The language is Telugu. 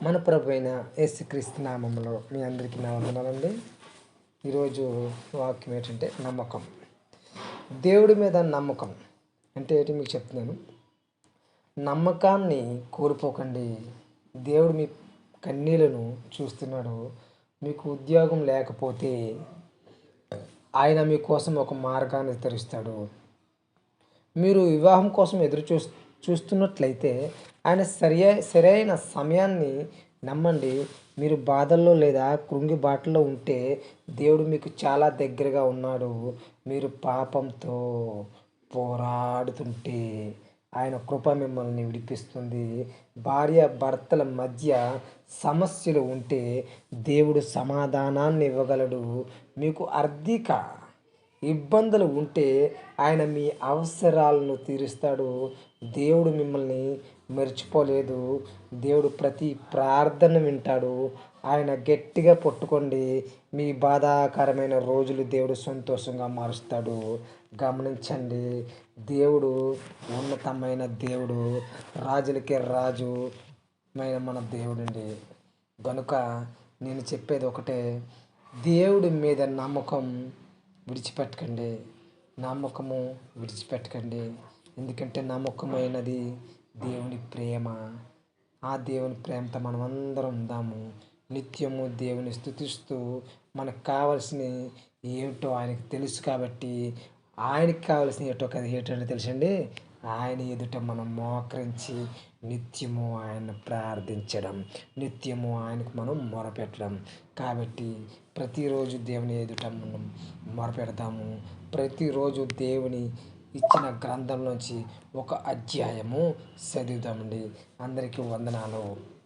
మన ప్రభు అయిన యేసుక్రీస్తు నామములో మీ అందరికీ నా వందనాలండి. ఈరోజు వాక్యం ఏంటంటే నమ్మకం. దేవుడి మీద నమ్మకం అంటే ఏంటి మీకు చెప్తున్నాను. నమ్మకాన్ని కోల్పోకండి. దేవుడు మీ కన్నీళ్లను చూస్తున్నాడు. మీకు ఉద్యోగం లేకపోతే ఆయన మీకోసం ఒక మార్గాన్ని తెరుస్తాడు. మీరు వివాహం కోసం చూస్తున్నట్లయితే ఆయన సరైన సమయాన్ని నమ్మండి. మీరు బాధల్లో లేదా కృంగిబాటులో ఉంటే దేవుడు మీకు చాలా దగ్గరగా ఉన్నాడు. మీరు పాపంతో పోరాడుతుంటే ఆయన కృప మిమ్మల్ని విడిపిస్తుంది. భార్య భర్తల మధ్య సమస్యలు ఉంటే దేవుడు సమాధానాన్ని ఇవ్వగలడు. మీకు ఆర్థిక ఇబ్బందులు ఉంటే ఆయన మీ అవసరాలను తీరుస్తాడు. దేవుడు మిమ్మల్ని మర్చిపోలేదు. దేవుడు ప్రతి ప్రార్థన వింటాడు. ఆయన గట్టిగా పట్టుకోండి. మీ బాధాకరమైన రోజులు దేవుడు సంతోషంగా మారుస్తాడు. గమనించండి, దేవుడు ఉన్నతమైన దేవుడు, రాజులకే రాజు మన దేవుడు అండి. కనుక నేను చెప్పేది ఒకటే, దేవుడి మీద నమ్మకం విడిచిపెట్టకండి. నమ్మకము విడిచిపెట్టకండి. ఎందుకంటే నమ్మకమైనది దేవుని ప్రేమ. ఆ దేవుని ప్రేమతో మనం అందరం ఉందాము. నిత్యము దేవుని స్తుతిస్తూ మనకు కావాల్సిన ఏమిటో ఆయనకు తెలుసు కాబట్టి ఆయనకి కావాల్సిన ఏంటంటే తెలుసండి, ఆయన ఎదుట మనం మోకరించి నిత్యము ఆయన్ని ప్రార్థించడం, నిత్యము ఆయనకు మనం మొరపెట్టడం. కాబట్టి ప్రతిరోజు దేవుని ఎదుట మనం మొరపెడదాము. ప్రతిరోజు దేవుని ఇచ్చిన గ్రంథంలోంచి ఒక అధ్యాయము చదువుదామండి. అందరికీ వందనాలు.